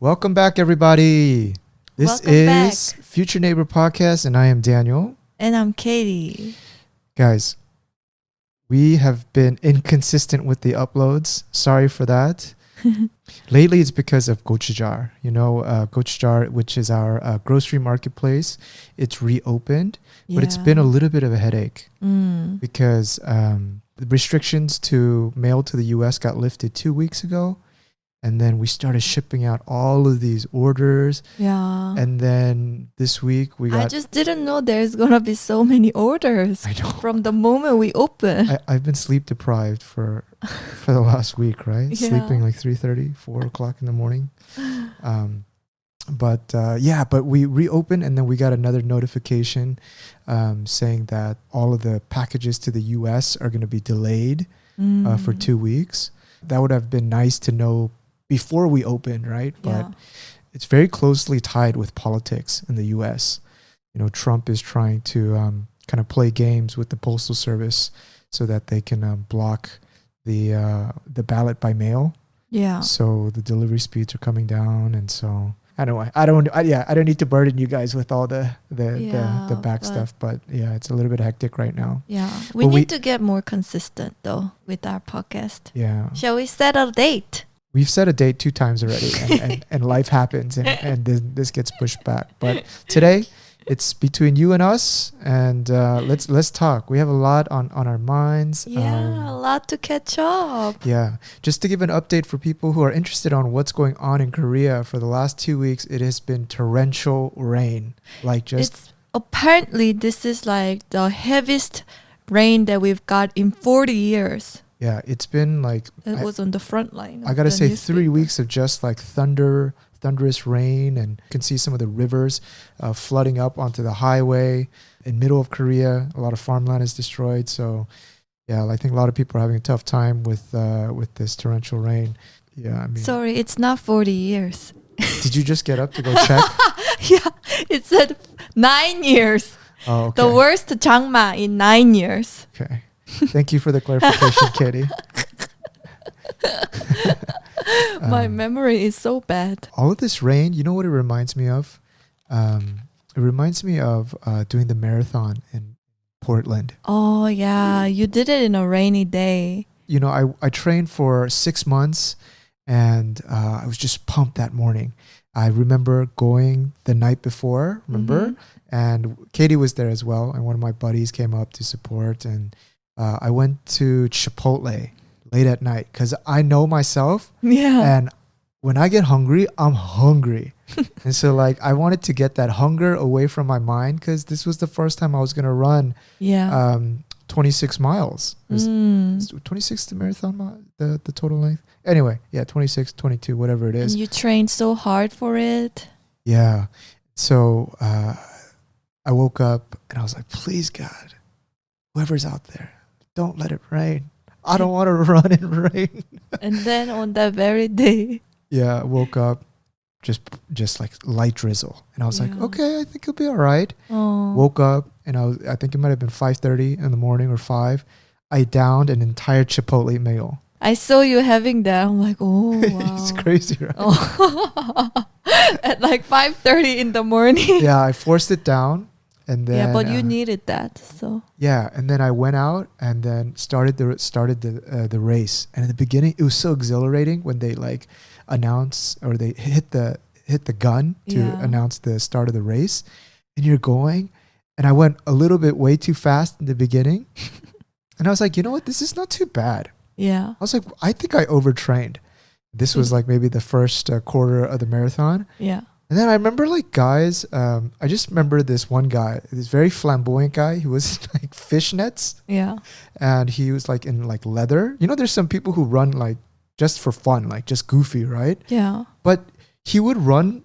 Welcome back, everybody. This Welcome is back. Future Neighbor Podcast, and I am Daniel. And I'm Katie. Guys, we have been inconsistent with the uploads. Sorry for that. Lately, it's because of Gochujang. Gochujang, which is our grocery marketplace. It's reopened, but it's been a little bit of a headache because the restrictions to mail to the U.S. got lifted 2 weeks ago. And then we started shipping out all of these orders. Yeah. And then this week we got... I just didn't know there's going to be so many orders I know. from the moment we open. I've been sleep deprived for the last week, right? Yeah. Sleeping like 3:30, 4 o'clock in the morning. But we reopened, and then we got another notification saying that all of the packages to the U.S. are going to be delayed for 2 weeks. That would have been nice to know before we opened, right? But it's very closely tied with politics in the U.S. Trump is trying to kind of play games with the Postal Service so that they can block the ballot by mail. Yeah. So the delivery speeds are coming down, and so I don't need to burden you guys with all the back stuff, but yeah, it's a little bit hectic right now. Yeah, we need to get more consistent though with our podcast. Yeah. Shall we set a date? We've set a date 2 times already, and life happens, and this gets pushed back. But today, it's between you and us, and let's talk. We have a lot on our minds. Yeah, a lot to catch up. Yeah, just to give an update for people who are interested on what's going on in Korea. For the last 2 weeks, it has been torrential rain. Apparently, this is like the heaviest rain that we've got in 40 years. Yeah, it's been like... It was on the front line. I got to say 3 weeks of just like thunderous rain, and you can see some of the rivers flooding up onto the highway in middle of Korea. A lot of farmland is destroyed. So yeah, I think a lot of people are having a tough time with this torrential rain. Yeah, I mean... Sorry, it's not 40 years. Did you just get up to go check? Yeah, it said 9 years. Oh, okay. The worst 장마 in 9 years. Okay. Thank you for the clarification, Katie. My memory is so bad. All of this rain, you know what it reminds me of? It reminds me of doing the marathon in Portland. Oh, yeah. You did it in a rainy day. I trained for 6 months, and I was just pumped that morning. I remember going the night before, and Katie was there as well, and one of my buddies came up to support, and I went to Chipotle late at night because I know myself. Yeah. And when I get hungry, I'm hungry. And so I wanted to get that hunger away from my mind, because this was the first time I was going to run 26 miles. Is 26 the marathon, the total length? Anyway, yeah, 26, 22, whatever it is. And you trained so hard for it. Yeah. So I woke up and I was like, please, God, whoever's out there, don't let it rain. I don't want to run in rain. And then on that very day. Yeah, I woke up, just like light drizzle. And I was like, okay, I think it'll be all right. Oh. Woke up, and I think it might have been 5:30 in the morning or 5. I downed an entire Chipotle meal. I saw you having that. I'm like, oh, wow. It's crazy, right? Oh. At like 5:30 in the morning. Yeah, I forced it down. And then, yeah, but you needed that, so. Yeah, and then I went out and then started the race. And in the beginning, it was so exhilarating when they announce, or they hit the gun to announce the start of the race, and you're going. And I went a little bit way too fast in the beginning, and I was like, you know what, this is not too bad. Yeah, I was like, I think I overtrained. This was maybe the first quarter of the marathon. Yeah. And then I remember guys, I just remember this one guy, this very flamboyant guy who was fishnets. Yeah. And he was in leather. There's some people who run just for fun, just goofy, right? Yeah. But he would run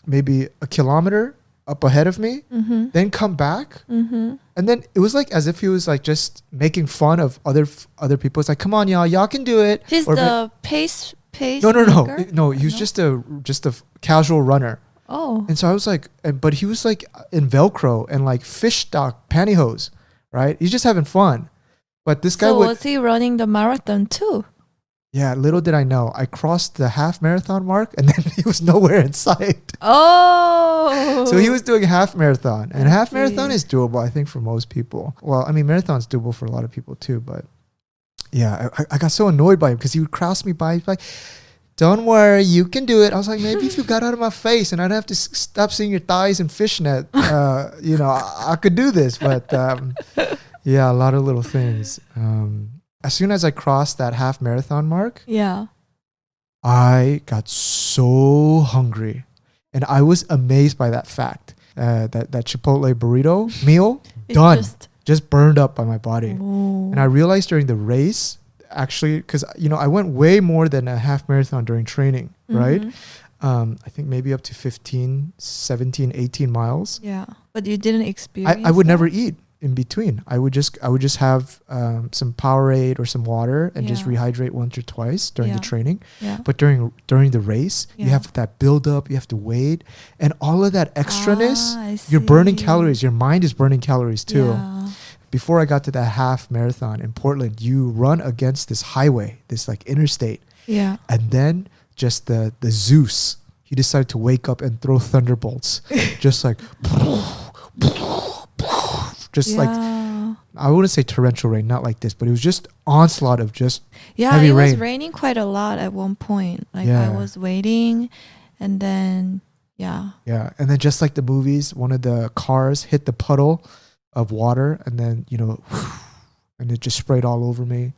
maybe a kilometer up ahead of me, then come back. And then it was as if he was just making fun of other people. It's like, come on, y'all can do it. He's the pace. No. He was just a casual runner. Oh. And so I was but he was in Velcro and fish stock pantyhose, right? He's just having fun. But this guy was he running the marathon too? Yeah, little did I know. I crossed the half marathon mark and then he was nowhere in sight. Oh. So he was doing half marathon. And I half see. marathon is doable, I think, for most people. Well, I mean, marathon's doable for a lot of people too. But yeah, I got so annoyed by him because he would cross me by. He's like, don't worry, you can do it. I was like, maybe if you got out of my face and I'd have to stop seeing your thighs and fishnet, I could do this. But yeah, a lot of little things. As soon as I crossed that half marathon mark, Yeah. I got so hungry. And I was amazed by that fact. That Chipotle burrito meal, done. Just burned up by my body. Oh. And I realized during the race, actually, because, I went way more than a half marathon during training, right? I think maybe up to 15, 17, 18 miles. Yeah. But you didn't experience I would that? never eat in between. I would just have some Powerade or some water and just rehydrate once or twice during the training. Yeah. But during the race, you have that build up, you have to wait, and all of that extraness, you're burning calories. Your mind is burning calories too. Yeah. Before I got to that half marathon in Portland, you run against this highway, this like interstate. Yeah. And then just the Zeus, he decided to wake up and throw thunderbolts. Just like like, I wouldn't say torrential rain, not like this, but it was just onslaught of just heavy rain. It was raining quite a lot at one point. Like I was waiting, and then and then just like the movies, one of the cars hit the puddle of water, and then and it just sprayed all over me.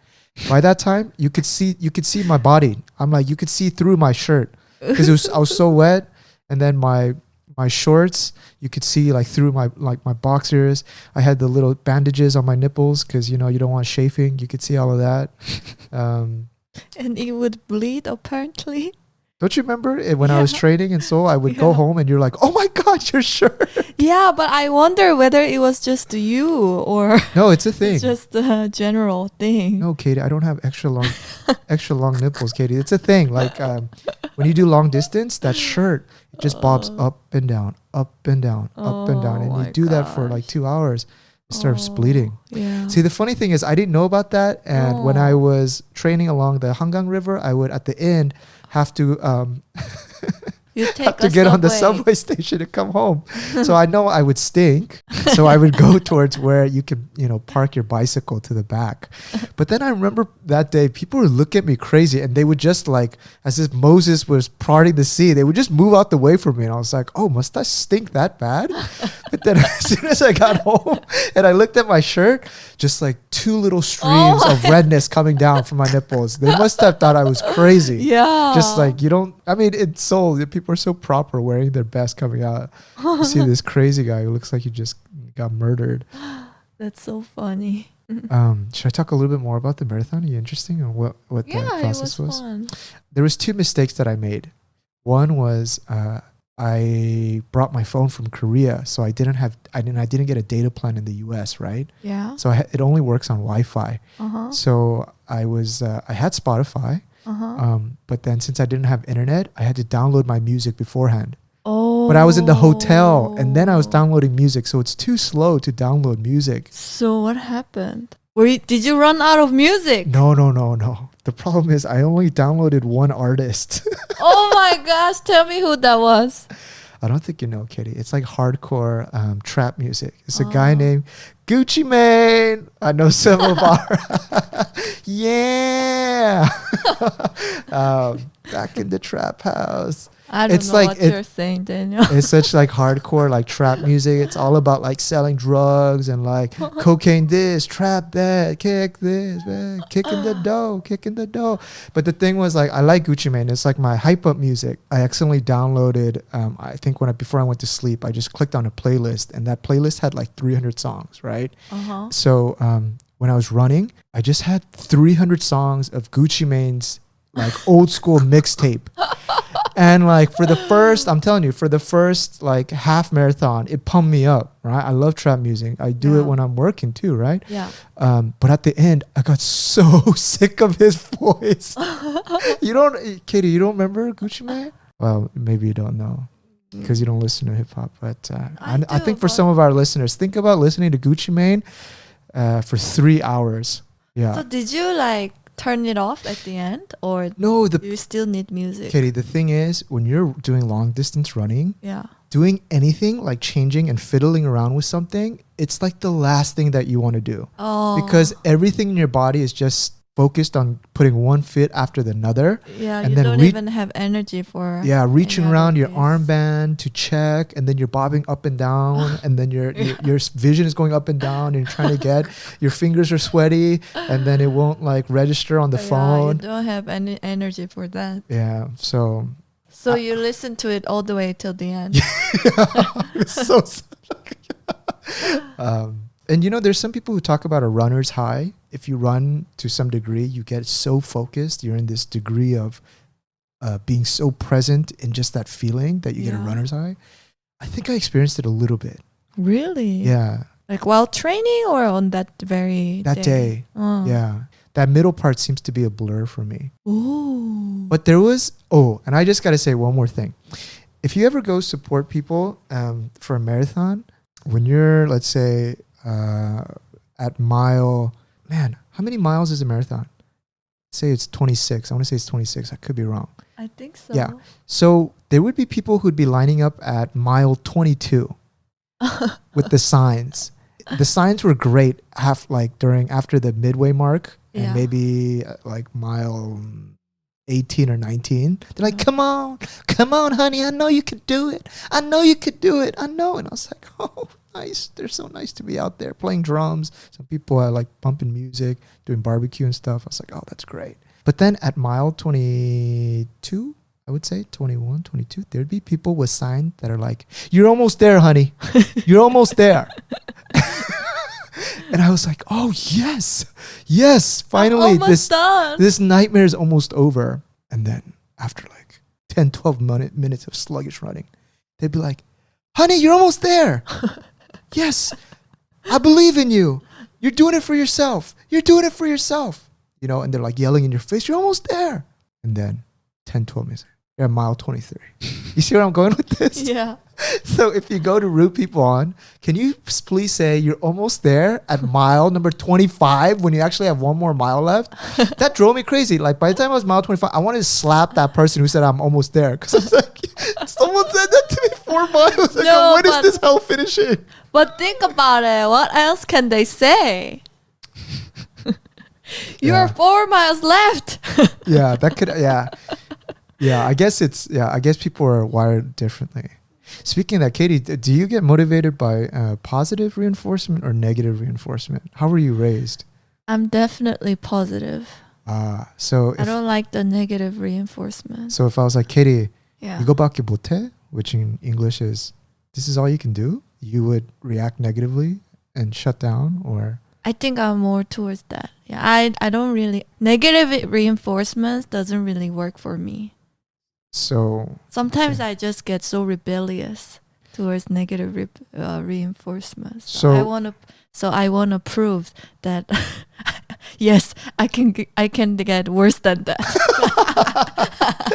By that time, you could see my body. I'm like, you could see through my shirt because I was so wet, and then my shorts, you could see like through my boxers. I had the little bandages on my nipples because you don't want chafing. You could see all of that. And it would bleed apparently. Don't you remember when I was training in Seoul? I would go home and you're like, oh my God, your shirt. Yeah, but I wonder whether it was just you or no, it's a thing. It's just a general thing. No, Katie, I don't have extra long nipples, Katie. It's a thing. Like when you do long distance, that shirt it just bobs up and down, up and down, up and down, and you do that for like 2 hours. It starts bleeding. Yeah. See, the funny thing is, I didn't know about that, and when I was training along the Hangang River, I would at the end have to get on the subway station to come home. So I know I would stink. So I would go towards where you could, park your bicycle to the back. But then I remember that day, people would look at me crazy, and they would just like, as if Moses was parting the sea, they would just move out the way from me. And I was like, oh, must I stink that bad? But then as soon as I got home and I looked at my shirt, just like 2 little streams of redness coming down from my nipples. They must have thought I was crazy. Yeah. Just like it's Seoul, people are so proper, wearing their best coming out. You see this crazy guy who looks like he just got murdered. That's so funny. Should I talk a little bit more about the marathon? Are you interested in what the process was? Fun. There was 2 mistakes that I made. One was I brought my phone from Korea, so I didn't get a data plan in the US, right? Yeah. So it only works on Wi-Fi. So I had Spotify, but then since I didn't have internet, I had to download my music beforehand. But I was in the hotel, and then I was downloading music, so it's too slow to download music. So what happened? Did you run out of music? No. The problem is I only downloaded one artist. Oh my gosh, tell me who that was. I don't think you know, Kitty. It's like hardcore trap music. It's a guy named Gucci Mane. I know some of our... yeah. Back in the trap house. I don't know what you're saying, Daniel. It's such like hardcore like trap music. It's all about like selling drugs and like cocaine this, trap that, kick this, man, kicking the dough. But the thing was like I like Gucci Mane. It's like my hype up music. I accidentally downloaded. I think before I went to sleep, I just clicked on a playlist, and that playlist had like 300 songs, right? So when I was running, I just had 300 songs of Gucci Mane's like old school mixtape. And like for the first like half marathon, it pumped me up, right? I love trap music. I do it when I'm working too, right? Yeah. But at the end, I got so sick of his voice. Katie, you don't remember Gucci Mane? Well, maybe you don't know because you don't listen to hip hop. But I think for some of our listeners, think about listening to Gucci Mane for 3 hours. Yeah. So did you like turn it off at the end, or no, you still need music? Katie, the thing is, when you're doing long distance running, doing anything like changing and fiddling around with something, it's like the last thing that you want to do. Because everything in your body is just focused on putting one fit after the another. Yeah, and you don't even have energy for reaching around your armband to check, and then you're bobbing up and down, and then your vision is going up and down, and you're trying to get, your fingers are sweaty, and then it won't like register on the phone. You don't have any energy for that. Yeah, so you listen to it all the way till the end. It's so and you know, there's some people who talk about a runner's high. If you run to some degree, you get so focused. You're in this degree of being so present in just that feeling that you get a runner's high. I think I experienced it a little bit. Really? Yeah. Like while training or on that very day? Oh. Yeah. That middle part seems to be a blur for me. Ooh. But there was, and I just got to say one more thing. If you ever go support people for a marathon, when you're, let's say, at mile, man, how many miles is a marathon? Say it's 26. I want to say it's 26. I could be wrong. I think so. Yeah. So there would be people who'd be lining up at mile 22 with the signs. The signs were great after the midway mark and maybe like mile 18 or 19. They're like, come on, honey. I know you could do it. I know. And I was like, oh, nice. They're so nice to be out there playing drums. Some people are like pumping music, doing barbecue and stuff. I was like, oh, that's great. But then at mile 22, I would say 21, 22, there'd be people with signs that are like, you're almost there, honey. You're almost there. And I was like, oh, yes, finally, this nightmare is almost over. And then after like 10, 12 minutes of sluggish running, they'd be like, honey, you're almost there. Yes, I believe in you. You're doing it for yourself. You know, and they're like yelling in your face, you're almost there. And then 10, 12 minutes, you're at mile 23. You see where I'm going with this? Yeah. So if you go to root people on, can you please say you're almost there at mile number 25 when you actually have one more mile left? That drove me crazy. Like by the time I was mile 25, I wanted to slap that person who said I'm almost there. Because I was like, someone said that to me 4 miles ago. No, when is this hell finishing? But think about it. What else can they say? You're 4 miles left. Yeah, that could, Yeah, I guess people are wired differently. Speaking of that, Katie, do you get motivated by positive reinforcement or negative reinforcement? How were you raised? I'm definitely positive. So I don't like the negative reinforcement. So if I was like, Katie, 이거밖에 못해, which in English is, this is all you can do, you would react negatively and shut down, or? I think I'm more towards that. Yeah, I don't really, negative reinforcements doesn't really work for me. So sometimes I just get so rebellious towards negative reinforcements. So I want to prove that yes, I can get worse than that.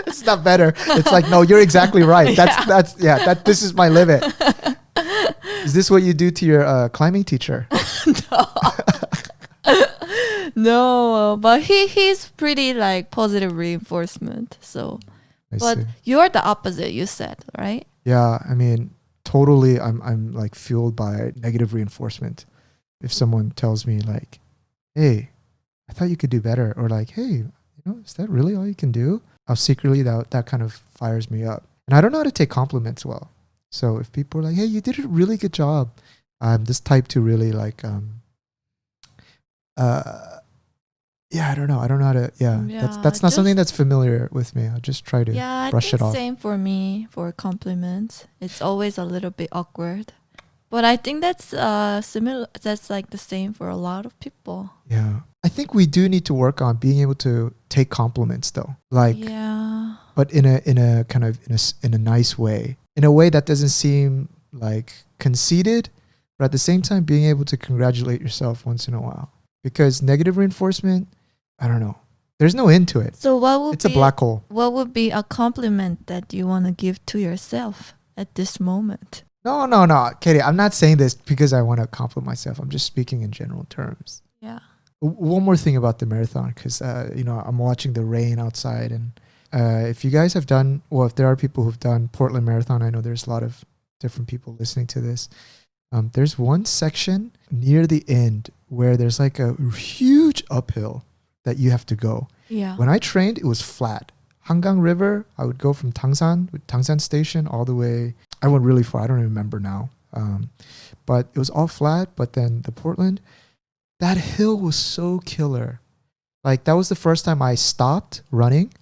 It's not better. It's like, no, you're exactly right. This is my limit. Is this what you do to your climbing teacher? No, but he's pretty like positive reinforcement. So. But you're the opposite, you said, right? Yeah, I mean, totally. I'm like fueled by negative reinforcement. If someone tells me like, "Hey, I thought you could do better," or like, "Hey, is that really all you can do?" I'll secretly that kind of fires me up. And I don't know how to take compliments well. So if people are like, "Hey, you did a really good job," I'm this type to really like I don't know how to. That's not something that's familiar with me. I'll just try to brush it off. Same for me for compliments. It's always a little bit awkward, but I think that's similar. That's like the same for a lot of people. Yeah, I think we do need to work on being able to take compliments, though. Like, but in a kind of in a nice way, in a way that doesn't seem like conceited, but at the same time being able to congratulate yourself once in a while. Because negative reinforcement, I don't know. There's no end to it. So it's a black hole. What would be a compliment that you want to give to yourself at this moment? No, Katie, I'm not saying this because I want to compliment myself. I'm just speaking in general terms. Yeah. one more thing about the marathon, because I'm watching the rain outside, and if you guys have done, well, if there are people who've done Portland Marathon, I know there's a lot of different people listening to this. There's one section near the end where there's like a huge uphill that you have to go. Yeah. When I trained, it was flat. Hangang River, I would go from Tangsan Station all the way. I went really far. I don't remember now. But it was all flat. But then the Portland, that hill was so killer. Like that was the first time I stopped running.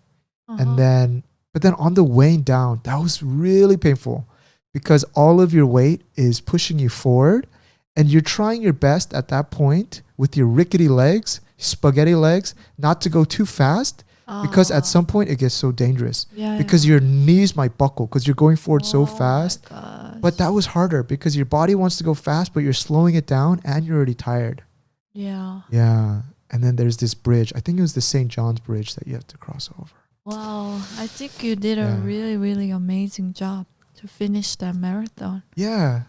And but then on the way down, that was really painful because all of your weight is pushing you forward and you're trying your best at that point with your rickety legs, spaghetti legs, not to go too fast because at some point it gets so dangerous because your knees might buckle because you're going forward so fast. But that was harder because your body wants to go fast, but you're slowing it down and you're already tired. Yeah. Yeah. And then there's this bridge. I think it was the St. John's Bridge that you have to cross over. Wow. I think you did a really, really amazing job to finish that marathon. Yeah.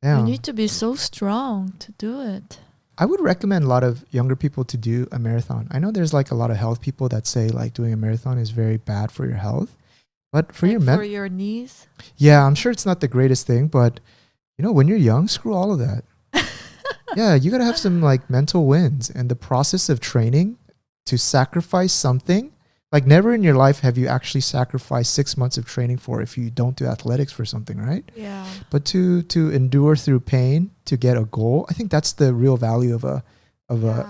You need to be so strong to do it. I would recommend a lot of younger people to do a marathon. I know there's like a lot of health people that say like doing a marathon is very bad for your health. But for for your knees? Yeah, I'm sure it's not the greatest thing, but when you're young, screw all of that. Yeah, you got to have some like mental wins, and the process of training to sacrifice something. Like never in your life have you actually sacrificed 6 months of training for if you don't do athletics for something, right? Yeah. But to endure through pain to get a goal, I think that's the real value of a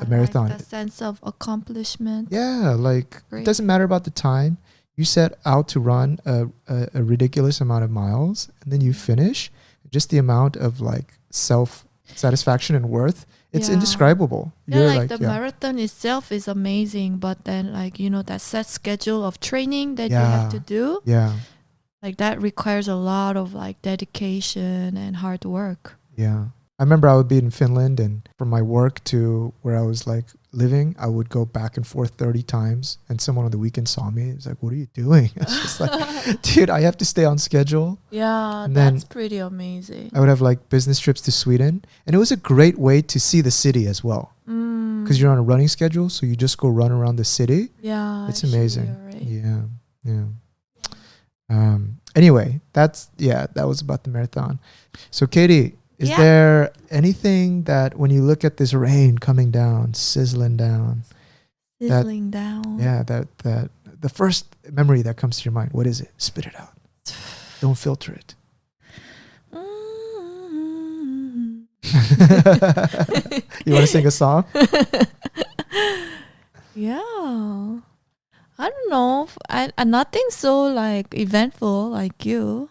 marathon. Like the sense of accomplishment. Yeah, like it doesn't matter about the time. You set out to run a ridiculous amount of miles, and then you finish. Just the amount of like self-satisfaction and worth. It's indescribable. Yeah, the marathon itself is amazing, but then that set schedule of training that you have to do. Yeah. Like that requires a lot of like dedication and hard work. Yeah. I remember I would be in Finland, and from my work to where I was like living, I would go back and forth 30 times, and someone on the weekend saw me. It was like, what are you doing? It's just like, dude, I have to stay on schedule. Yeah, and that's pretty amazing. I would have like business trips to Sweden, and it was a great way to see the city as well. Because you're on a running schedule, so you just go run around the city. Yeah. It's amazing. Right. Yeah. Anyway, that was about the marathon. So Katie, is there anything that when you look at this rain coming down, sizzling down, that the first memory that comes to your mind, what is it? Spit it out. Don't filter it. You want to sing a song? Yeah. I don't know. I nothing so like eventful like you.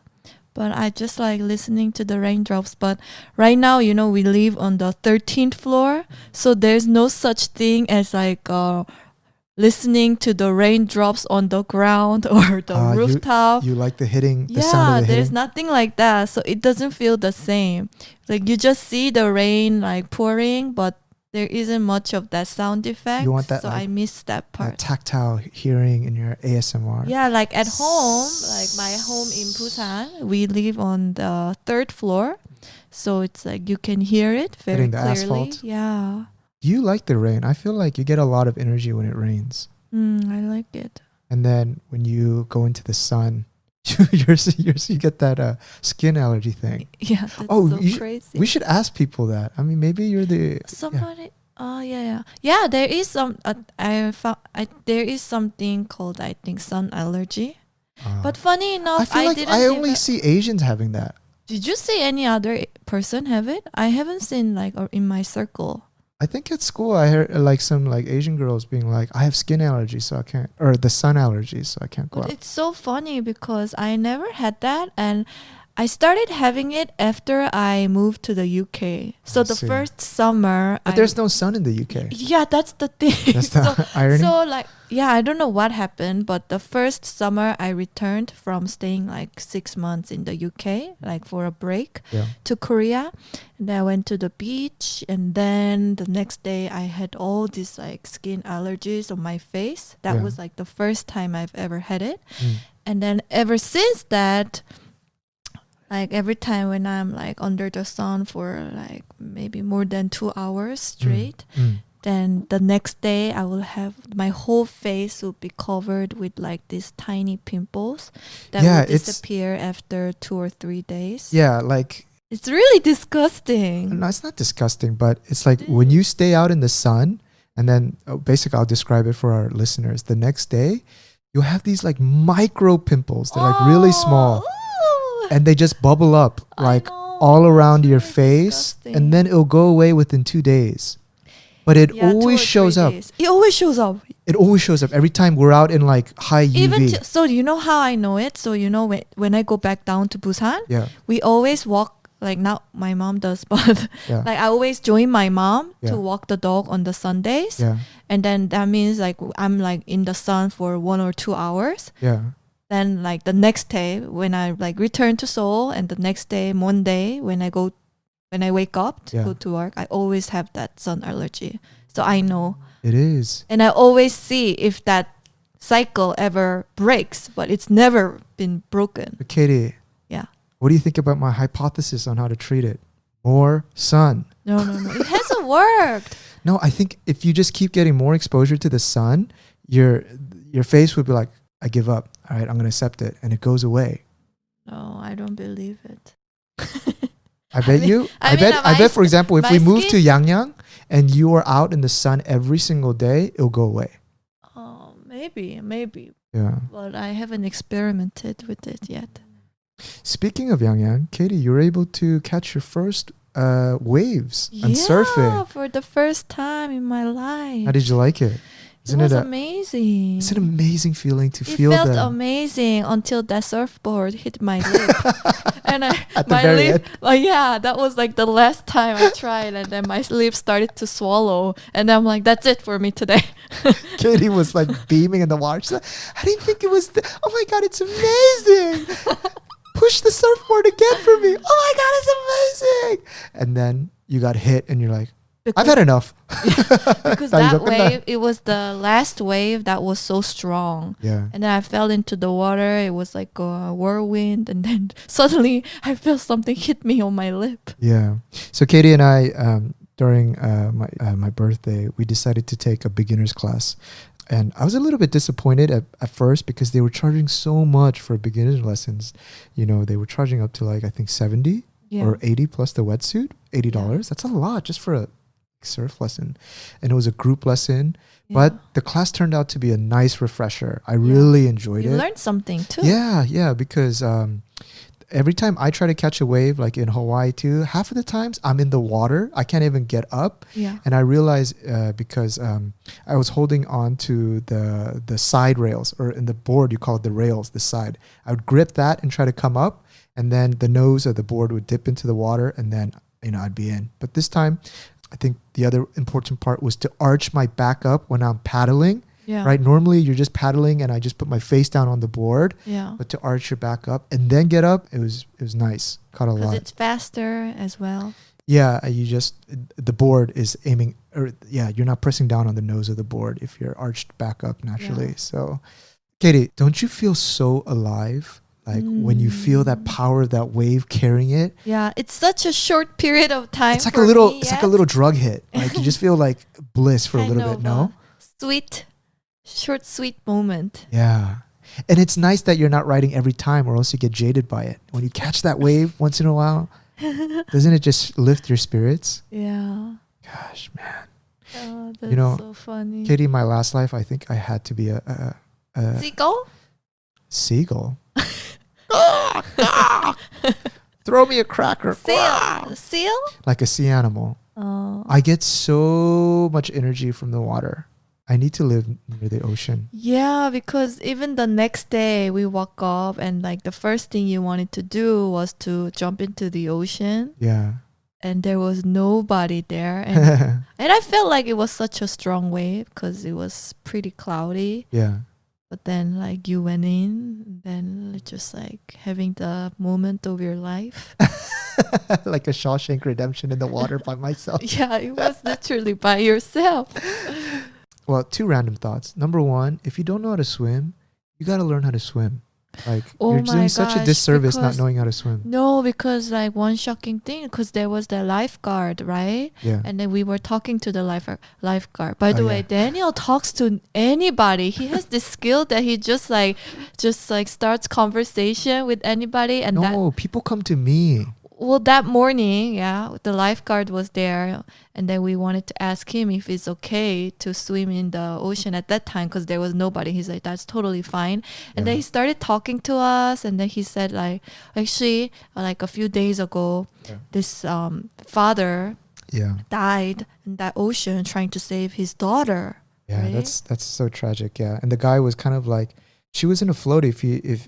But I just like listening to the raindrops. But right now, we live on the 13th floor. So there's no such thing as like listening to the raindrops on the ground or the rooftop. You like the hitting, the sound of the hitting? hitting? There's nothing like that. So it doesn't feel the same. Like you just see the rain like pouring, but there isn't much of that sound effect. You want that, so like, I miss that part. That tactile hearing in your ASMR. Yeah, like at home, like my home in Busan, we live on the 3rd floor. So it's like you can hear it very hitting the clearly. Asphalt. Yeah. You like the rain. I feel like you get a lot of energy when it rains. I like it. And then when you go into the sun, you get that skin allergy thing. Yeah, that's so crazy. We should ask people that. I mean, maybe you're the somebody. Oh yeah. There is some. There is something called I think sun allergy. But funny enough, I only see Asians having that. Did you see any other person have it? I haven't seen like or in my circle. I think at school I heard like some like Asian girls being like, I have skin allergies, so I can't, or the sun allergies, so I can't go out. It's so funny because I never had that, and I started having it after I moved to the UK. So the first summer, but there's no sun in the UK. Yeah, that's the thing. That's the irony. So like, I don't know what happened, but the first summer I returned from staying like 6 months in the UK, like for a break, to Korea. And I went to the beach, and then the next day I had all these like skin allergies on my face. That was like the first time I've ever had it. And then ever since that, like every time when I'm like under the sun for like maybe more than 2 hours straight, then the next day I will have my whole face will be covered with like these tiny pimples that will disappear after 2 or 3 days. Yeah, like it's really disgusting. No, it's not disgusting, but it's like when you stay out in the sun, and then basically I'll describe it for our listeners. The next day, you'll have these like micro pimples. They're like really small, and they just bubble up like all around your face, and then it'll go away within 2 days. But it always shows up. It always shows up. It always shows up every time we're out in like high UV. So you know how I know it? So you know when I go back down to Busan, we always walk. Like now my mom does, but like I always join my mom to walk the dog on the Sundays. And then that means like I'm like in the sun for 1 or 2 hours. Then like the next day when I like return to Seoul, and the next day, Monday, when I wake up to go to work, I always have that sun allergy. So I know. It is. And I always see if that cycle ever breaks, but it's never been broken. But Katie. What do you think about my hypothesis on how to treat it? More sun. No. It hasn't worked. No, I think if you just keep getting more exposure to the sun, your face would be like, I give up. All right, I'm going to accept it. And it goes away. No, I don't believe it. I bet, for example, if we move to Yangyang and you are out in the sun every single day, it'll go away. Oh, maybe. Yeah. But I haven't experimented with it yet. Speaking of Yangyang, Katie, you were able to catch your first waves and surfing. Yeah, for the first time in my life. How did you like it? It was amazing. It's an amazing feeling to feel that. It felt amazing until that surfboard hit my lip. And At the very end. That was like the last time I tried, and then my lips started to swallow. And I'm like, that's it for me today. Katie was like beaming in the water. She's like, I didn't think it was, oh my God, it's amazing. Push the surfboard again for me. Oh my God, it's amazing. And then you got hit and you're like, I've had enough. Because that wave, it was the last wave that was so strong. Yeah. And then I fell into the water. It was like a whirlwind. And then suddenly I felt something hit me on my lip. Yeah. So Katie and I, during my birthday, we decided to take a beginner's class. And I was a little bit disappointed at first because they were charging so much for beginner's lessons. You know, they were charging up to like, I think 70 or 80 plus the wetsuit, $80. Yeah. That's a lot just for a surf lesson. And it was a group lesson. Yeah. But the class turned out to be a nice refresher. I really enjoyed it. You learned something too. Yeah, because every time I try to catch a wave, like in Hawaii too, half of the times I'm in the water. I can't even get up. Yeah. And I realized because I was holding on to the side rails, or in the board, you call it the rails, the side. I would grip that and try to come up, and then the nose of the board would dip into the water, and then, I'd be in. But this time, I think the other important part was to arch my back up when I'm paddling. Yeah. Right. Normally you're just paddling and I just put my face down on the board. Yeah. But to arch your back up and then get up, it was nice. Caught a lot. Because it's faster as well. Yeah. The board is aiming, you're not pressing down on the nose of the board if you're arched back up naturally. Yeah. So, Katie, don't you feel so alive? Like when you feel that power of that wave carrying it. Yeah, it's such a short period of time. It's like a little drug hit. Like you just feel like bliss for a little bit. No, short sweet moment. Yeah, and it's nice that you're not riding every time, or else you get jaded by it. When you catch that wave once in a while, doesn't it just lift your spirits? Yeah. Gosh, man. Oh, that's so funny. Katie, in my last life, I think I had to be a seagull. Seagull. Throw me a cracker. Seal? Like a sea animal. Oh. I get so much energy from the water. I need to live near the ocean. Yeah, because even the next day we woke up and like the first thing you wanted to do was to jump into the ocean. Yeah. And there was nobody there. And, and I felt like it was such a strong wave because it was pretty cloudy. Yeah. But then like you went in, then just like having the moment of your life. Like a Shawshank Redemption in the water by myself. Yeah, it was literally by yourself. Well, 2 random thoughts. Number 1, if you don't know how to swim, you got to learn how to swim. Like, you're doing such a disservice not knowing how to swim. No, because like one shocking thing, because there was the lifeguard, right? Yeah. And then we were talking to the lifeguard. By the way, Daniel talks to anybody. He has this skill that he just like starts conversation with anybody. And people come to me. Well, that morning, the lifeguard was there, and then we wanted to ask him if it's okay to swim in the ocean at that time because there was nobody. He's like, that's totally fine. And then he started talking to us, and then he said, like, actually, like a few days ago, this father died in that ocean trying to save his daughter. Yeah, right? that's so tragic. Yeah, and the guy was kind of like, she was in a float. If he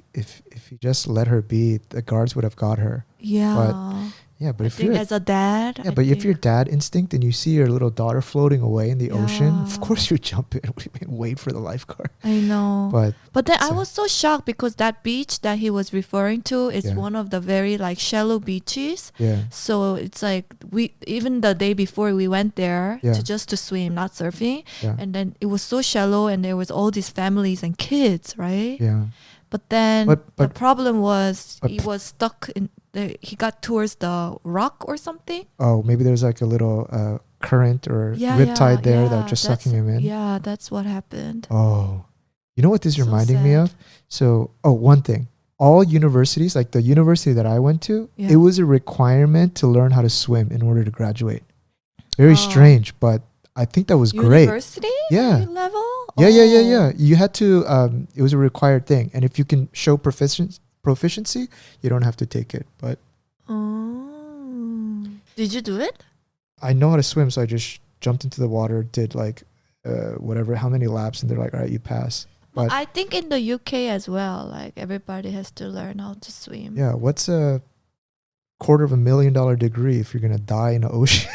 just let her be, the guards would have got her. Yeah. But if you're as a dad. Yeah, but if you're dad instinct and you see your little daughter floating away in the ocean, of course you jump in. What do you mean, wait for the lifeguard? I know. But then I was so shocked because that beach that he was referring to is one of the very like shallow beaches. Yeah. So it's like even the day before we went there to swim, not surfing. Yeah. And then it was so shallow and there was all these families and kids, right? Yeah. But then the problem was he was stuck in he got towards the rock or something. Oh, maybe there's like a little current or riptide there that was just sucking him in. Yeah, that's what happened. Oh, you know what this is reminding me of? So, one thing. All universities, like the university that I went to, it was a requirement to learn how to swim in order to graduate. Very strange, but I think that was great. University? Yeah. Level? Yeah. You had to, it was a required thing. And if you can show proficiency, you don't have to take it. But did you do it? I know how to swim, so I just jumped into the water, did like how many laps, and they're like, all right, you pass. But I think in the UK as well, like everybody has to learn how to swim. Yeah, what's a $250,000 degree if you're gonna die in the ocean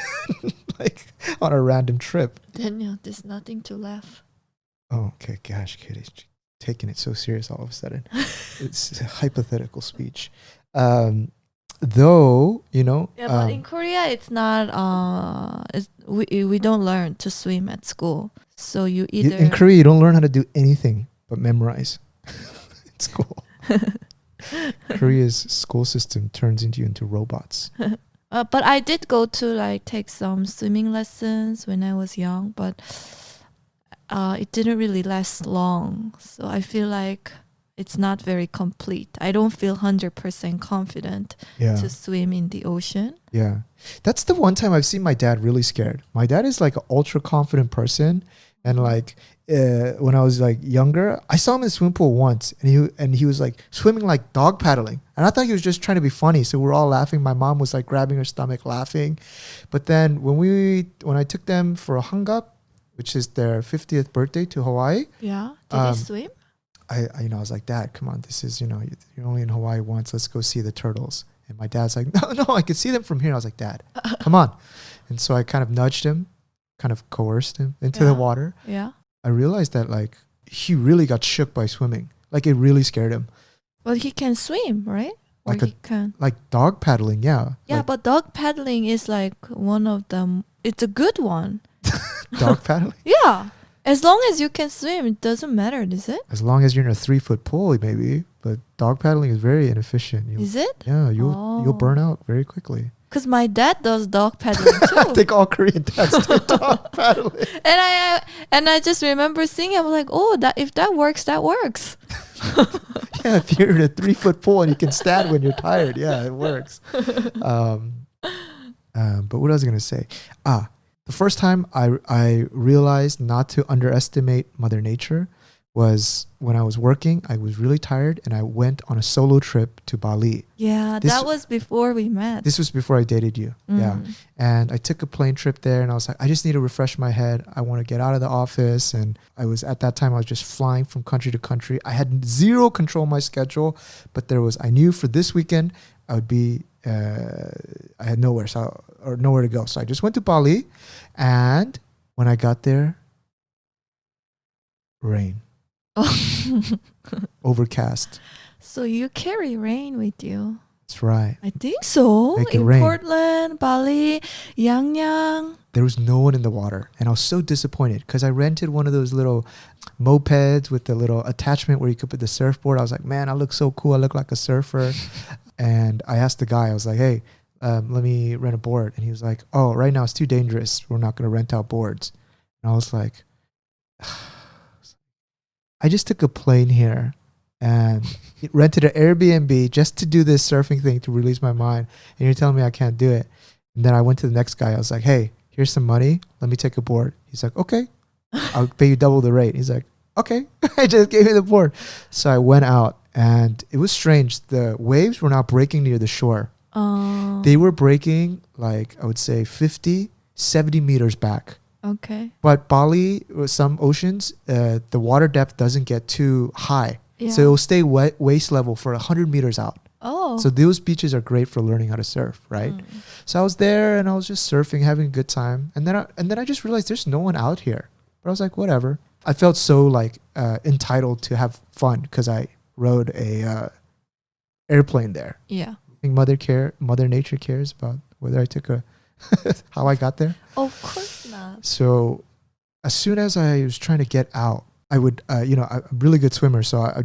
like on a random trip? Daniel, there's nothing to laugh. Oh, okay, gosh, Kitty's taking it so serious all of a sudden. It's a hypothetical speech. Though, you know. Yeah, but in Korea, it's not. We don't learn to swim at school. So you either in Korea you don't learn how to do anything but memorize in school. Korea's school system turns you into robots. But I did go to take some swimming lessons when I was young, but it didn't really last long. So I feel like it's not very complete. I don't feel 100% confident to swim in the ocean. Yeah. That's the one time I've seen my dad really scared. My dad is like an ultra confident person. And when I was younger, I saw him in the swimming pool once, and he was swimming like dog paddling. And I thought he was just trying to be funny. So we're all laughing. My mom was grabbing her stomach laughing. But then when I took them for a hang up, which is their 50th birthday to Hawaii. Yeah. Did he swim? I was like, Dad, come on, this is, you're only in Hawaii once. Let's go see the turtles. And my dad's like, no, I can see them from here. And I was like, Dad, come on. And so I kind of nudged him, kind of coerced him into the water. Yeah. I realized that he really got shook by swimming. It really scared him. But he can swim, right? Or he can. Like dog paddling, yeah. Yeah, but dog paddling is one of them. It's a good one. Dog paddling? Yeah. As long as you can swim, it doesn't matter, is it? As long as you're in a 3-foot pool, maybe. But dog paddling is very inefficient. Is it? Yeah, you'll burn out very quickly. Because my dad does dog paddling too. I think all Korean dads do dog paddling. And I just remember seeing him, like, if that works, that works. Yeah, if you're in a 3-foot pool and you can stand when you're tired, yeah, it works. But what I was gonna say, the first time I realized not to underestimate Mother Nature was when I was working. I was really tired and I went on a solo trip to Bali. Yeah, that was before we met. This was before I dated you. Yeah. And I took a plane trip there and I was like, I just need to refresh my head. I want to get out of the office. And at that time I was just flying from country to country. I had zero control of my schedule, but I knew for this weekend I would be, I had nowhere to go. So I just went to Bali, and when I got there, rain. Overcast. So you carry rain with you? That's right. I think so. Make it in rain. Portland, Bali, Yangyang. There was no one in the water. And I was so disappointed because I rented one of those little mopeds with the little attachment where you could put the surfboard. I was like, man, I look so cool. I look like a surfer. And I asked the guy, I was like, hey, let me rent a board. And he was like, oh, right now it's too dangerous. We're not going to rent out boards. And I was like, I just took a plane here and rented an Airbnb just to do this surfing thing to release my mind. And you're telling me I can't do it. And then I went to the next guy. I was like, hey, here's some money. Let me take a board. He's like, okay, I'll pay you double the rate. He's like, okay. I just gave you the board. So I went out and it was strange. The waves were not breaking near the shore. Oh. They were breaking like, I would say 50, 70 meters back. Okay. But Bali, or some oceans, the water depth doesn't get too high. Yeah. So it will stay waist level for 100 meters out. Oh. So those beaches are great for learning how to surf, right? So I was there and I was just surfing, having a good time. And then I just realized there's no one out here. But I was like, whatever. I felt so like entitled to have fun because I rode a airplane there. Yeah. I think Mother Nature cares about whether I took how I got there. Of course not. So as soon as I was trying to get out, I would, I'm a really good swimmer. So I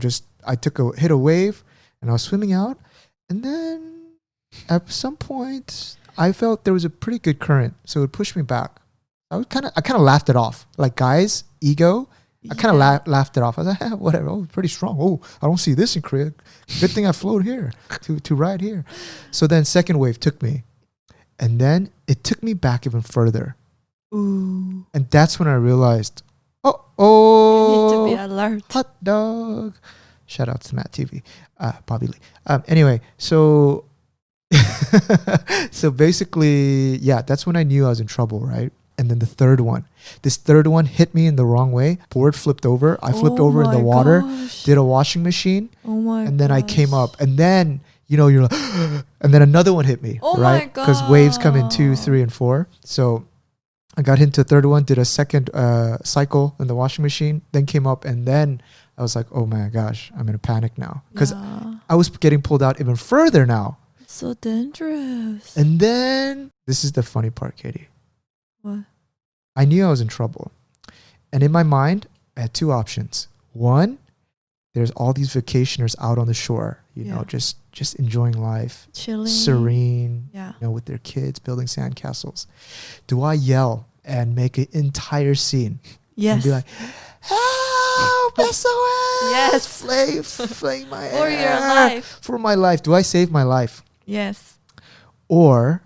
hit a wave and I was swimming out. And then at some point I felt there was a pretty good current. So it would push me back. I kind of laughed it off. Like guys, ego. I kind of laughed it off. I was like, whatever. Oh, pretty strong. Oh, I don't see this in Korea. Good thing I float here to ride here. So then second wave took me. And then it took me back even further. Ooh. And that's when I realized, You need to be alert. hot dog. Shout out to Matt TV, Bobby Lee. Anyway, so basically, yeah, that's when I knew I was in trouble, right? And then this third one hit me in the wrong way. Board flipped over. I flipped over in the water, did a washing machine, and then I came up. And then, you're like, and then another one hit me, right? Because waves come in 2, 3, and 4. So I got into the third one, did a second cycle in the washing machine, then came up, and then I was like, oh my gosh, I'm in a panic now. Because I was getting pulled out even further now. So dangerous. And then, this is the funny part, Katie. What? I knew I was in trouble. And in my mind, I had two options. One, there's all these vacationers out on the shore, just enjoying life, chilling, serene, with their kids, building sandcastles. Do I yell and make an entire scene? Yes. And be like, help, SOS! Yes. Flame my For hair. your life. For my life. Do I save my life? Yes. Or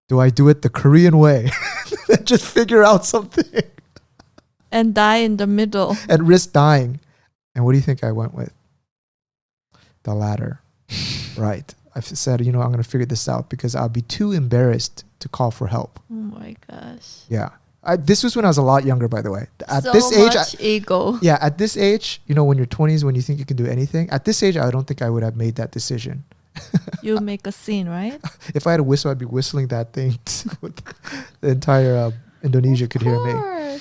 do I do it the Korean way? Just figure out something. And die in the middle. And risk dying. And what do you think I went with? The latter. Right. I said, I'm going to figure this out because I'll be too embarrassed to call for help. Oh my gosh. Yeah. This was when I was a lot younger, by the way. At so this age, much ego. Yeah, at this age, when you're 20s, when you think you can do anything, at this age, I don't think I would have made that decision. You make a scene, right? If I had a whistle, I'd be whistling that thing. The entire Indonesia could hear me.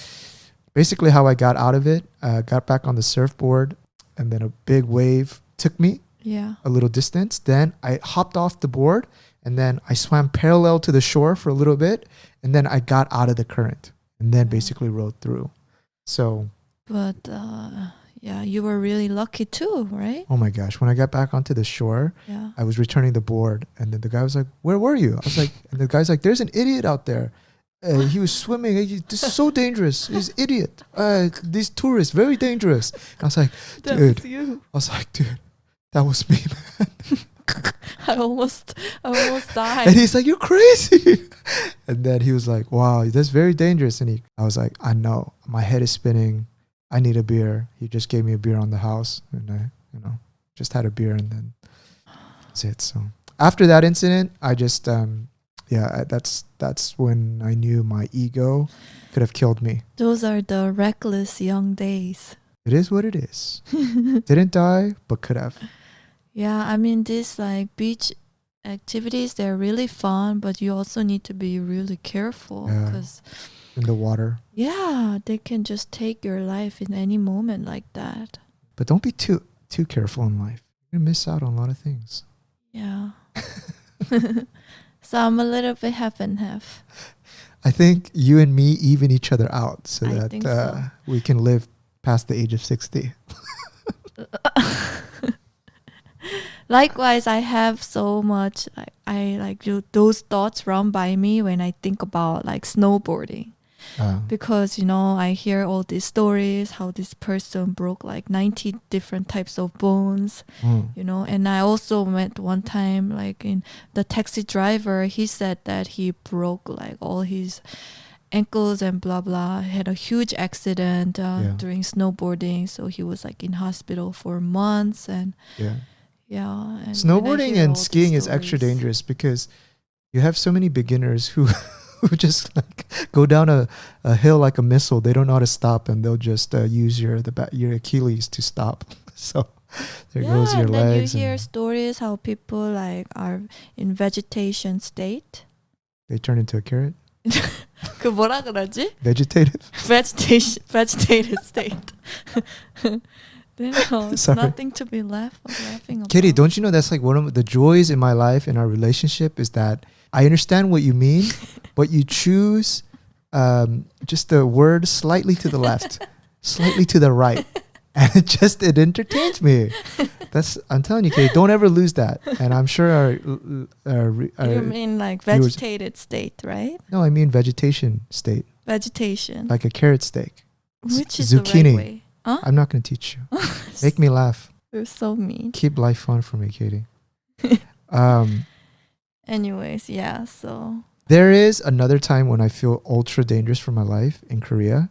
Basically, how I got out of it, got back on the surfboard, and then a big wave took me a little distance. Then I hopped off the board, and then I swam parallel to the shore for a little bit, and then I got out of the current, and then basically rode through. So. But you were really lucky too, right? Oh my gosh. When I got back onto the shore, I was returning the board, and then the guy was like, where were you? I was like, and the guy's like, there's an idiot out there. He was swimming. This is so dangerous. He's an idiot. These tourists, very dangerous. And I was like, dude. That was you. I was like, dude, that was me, man. I almost died. And he's like, you're crazy. And then he was like, wow, that's very dangerous. And I was like, I know. My head is spinning. I need a beer. He just gave me a beer on the house. And I, just had a beer, and then that's it. So after that incident, I just, that's when I knew my ego could have killed me. Those are the reckless young days. It is what it is. Didn't die, but could have. Yeah, I mean, these like beach activities, they're really fun, but you also need to be really careful because in the water. Yeah, they can just take your life in any moment like that. But don't be too careful in life. You're gonna miss out on a lot of things. Yeah. So I'm a little bit half and half. I think you and me even each other out so I think so. we can live past the age of 60. Likewise, I have so much. I like those thoughts run by me when I think about like snowboarding. Because, I hear all these stories, how this person broke like 90 different types of bones, and I also met one time, like in the taxi driver, he said that he broke like all his ankles and blah, blah, had a huge accident during snowboarding. So he was like in hospital for months and and snowboarding and skiing is extra dangerous because you have so many beginners who just like go down a hill like a missile. They don't know how to stop, and they'll just use your Achilles to stop. So there goes your and legs. Then you hear stories how people like are in vegetation state. They turn into a carrot. 그 뭐라 그러지? Vegetative state. It's nothing to be laughing about. Kitty, don't you know that's like one of the joys in my life, in our relationship, is that I understand what you mean, but you choose just the word slightly to the left, slightly to the right. And it entertains me. I'm telling you, Kitty, don't ever lose that. And I'm sure you mean like vegetated state, right? No, I mean vegetation state. Vegetation. Like a carrot steak. Which is zucchini. The right way? Huh? I'm not going to teach you. Make me laugh. You're so mean. Keep life fun for me, Katie. Anyways, yeah, so. There is another time when I feel ultra dangerous for my life in Korea.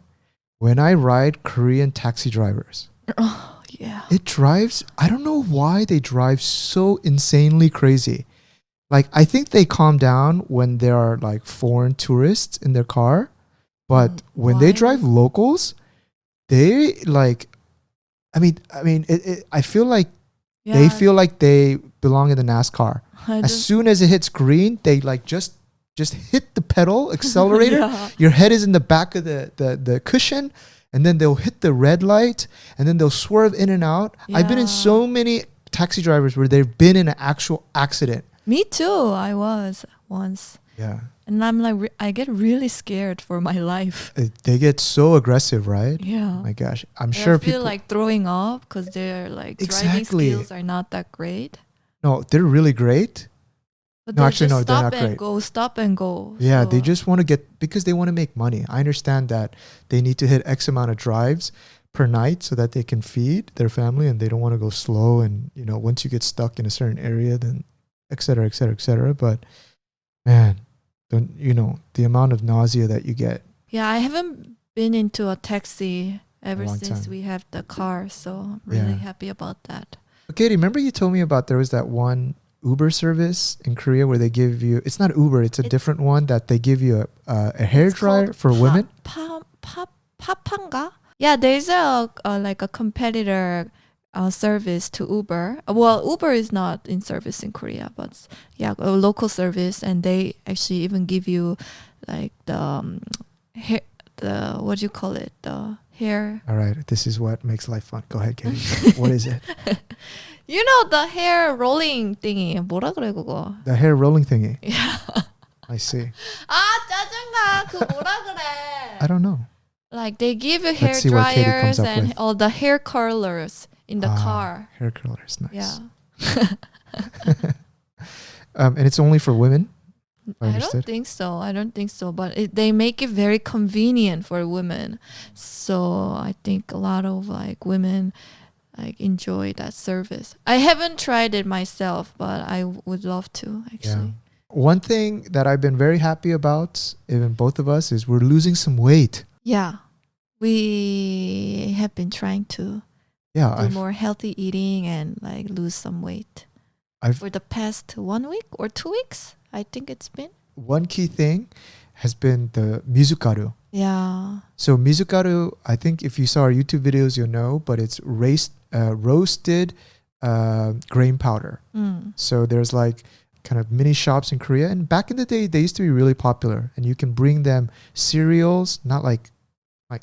When I ride Korean taxi drivers. Oh, yeah. I don't know why they drive so insanely crazy. Like, I think they calm down when there are like foreign tourists in their car. But when they drive locals, they like, I feel like they feel like they belong in the NASCAR. As soon as it hits green, they like just hit the pedal, accelerator. Your head is in the back of the cushion, and then they'll hit the red light, and then they'll swerve in and out. I've been in so many taxi drivers where they've been in an actual accident. Me too. I was once. Yeah. And I'm like, I get really scared for my life. They get so aggressive, right? Yeah. Oh my gosh. I'm sure people feel like throwing up because their like driving skills are not that great. No, they're really great. But no, actually, no, they're not great. Stop and go. Yeah, so. They just want to because they want to make money. I understand that they need to hit X amount of drives per night so that they can feed their family, and they don't want to go slow. And, once you get stuck in a certain area, then et cetera, et cetera, et cetera. But man, the amount of nausea that you get. Yeah, I haven't been into a taxi ever since we have the car. So I'm really happy about that. Okay, remember you told me about there was that one Uber service in Korea where they give you, it's not Uber, it's a different one that they give you a hair dryer for women. Papanga? Yeah, there's a competitor service to Uber. Well, Uber is not in service in Korea, but a local service, and they actually even give you like the hair, what do you call it? The hair. All right, this is what makes life fun. Go ahead, Katie. What is it? The hair rolling thingy. 뭐라 그래 그거? The hair rolling thingy. Yeah. I see. 짜증나. 그 뭐라 그래? I don't know. Like they give you hair dryers and all the hair curlers in the car. Hair curlers, nice. Yeah. And it's only for women? I don't think so. But they make it very convenient for women. So I think a lot of like women like enjoy that service. I haven't tried it myself, but I would love to actually. Yeah. One thing that I've been very happy about, even both of us, is we're losing some weight. Yeah. We have been trying to do more healthy eating and like lose some weight. For the past 1 week or 2 weeks, I think it's been. One key thing has been the mizukaru. Yeah. So mizukaru, I think if you saw our YouTube videos, you'll know, but it's roasted grain powder. So there's like kind of mini shops in Korea. And back in the day, they used to be really popular. And you can bring them cereals, not like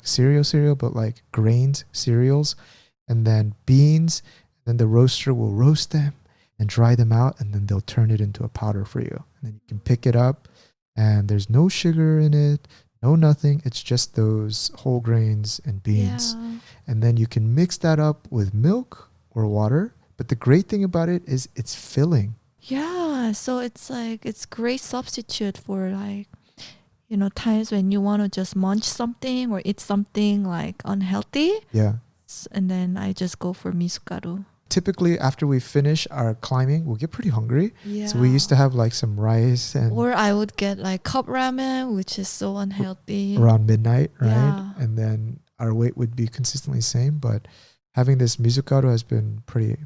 cereal, but like grains cereals, and then beans. Then the roaster will roast them. and dry them out, and then they'll turn it into a powder for you. And then you can pick it up, and there's no sugar in it, no nothing. It's just those whole grains and beans. Yeah. And then you can mix that up with milk or water. But the great thing about it is it's filling. Yeah, so it's like it's great substitute for like, you know, times when you want to just munch something or eat something like unhealthy. Yeah. And then I just go for misogaru. Typically, after we finish our climbing, we'll get pretty hungry. Yeah. So we used to have like some rice and or I would get like cup ramen, which is so unhealthy. around midnight, right? Yeah. And then our weight would be consistently the same. But having this misogaru has been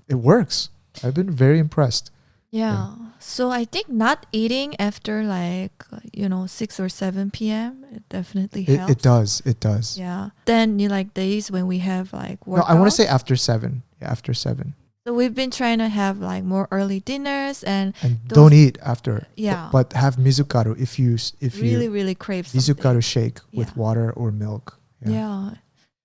it works. I've been very impressed. Yeah. So I think not eating after like, 6 or 7 p.m. it definitely helps. It does. Yeah. Then you like days when we have like workouts. No, I want to say after 7. Yeah, after 7. So we've been trying to have like more early dinners and don't eat after. Yeah. But have misogaru if you really crave something. Misogaru shake with water or milk. Yeah.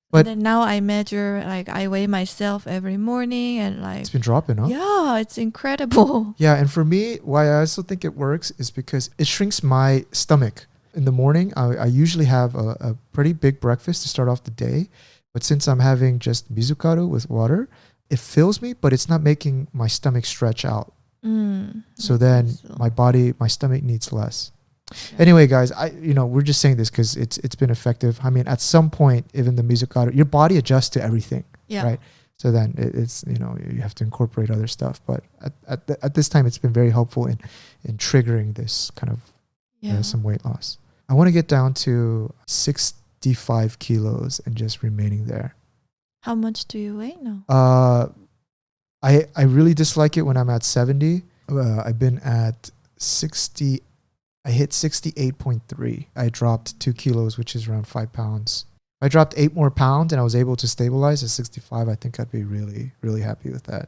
But and then now I measure, like I weigh myself every morning and like it's been dropping, huh? Yeah, it's incredible. Yeah, and for me, why I also think it works is because it shrinks my stomach. In the morning, I usually have a pretty big breakfast to start off the day. But since I'm having just misogaru with water, it fills me, but it's not making my stomach stretch out. So then my stomach needs less. Anyway, guys, we're just saying this because it's been effective. I mean, at some point, even the misogaru, your body adjusts to everything, right? So then it's you have to incorporate other stuff. But at this time, it's been very helpful in triggering this kind of some weight loss. I want to get down to 65 kilos and just remaining there. How much do you weigh now? I really dislike it when I'm at 70. I've been at 60. I hit 68.3. I dropped 2 kilos, which is around 5 pounds. If I dropped 8 more pounds and I was able to stabilize at 65, I think I'd be really, really happy with that.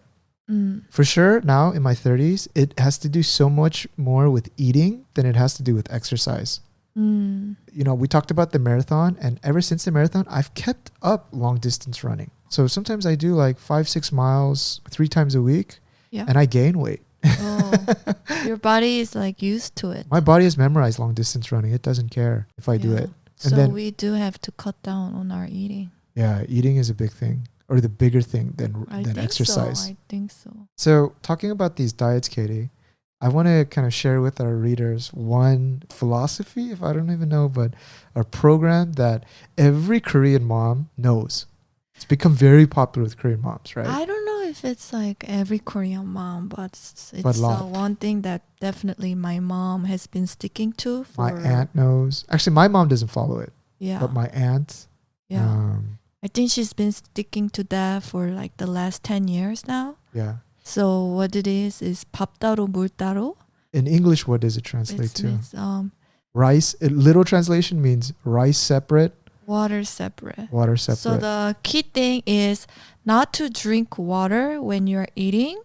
For sure, now in my 30s, it has to do so much more with eating than it has to do with exercise. We talked about the marathon, and ever since the marathon, I've kept up long distance running. So sometimes I do like 5-6 miles 3 times a week, and I gain weight. Oh, your body is like used to it. My body has memorized long distance running. It doesn't care if I do it. And so then, we do have to cut down on our eating. Yeah, eating is a big thing, or the bigger thing than exercise. I think so. So talking about these diets, Katie, I want to kind of share with our readers one philosophy, if I don't even know, but a program that every Korean mom knows. It's become very popular with Korean moms, right? I don't know if it's like every Korean mom, but it's one thing that definitely my mom has been sticking to. My aunt knows. Actually, my mom doesn't follow it. Yeah. But my aunt. Yeah. I think she's been sticking to that for like the last 10 years now. Yeah. So what it is 밥 따로 물 따로. In English, what does it translate to? Rice. Literal translation means rice separate. Water separate. Water separate. So the key thing is not to drink water when you're eating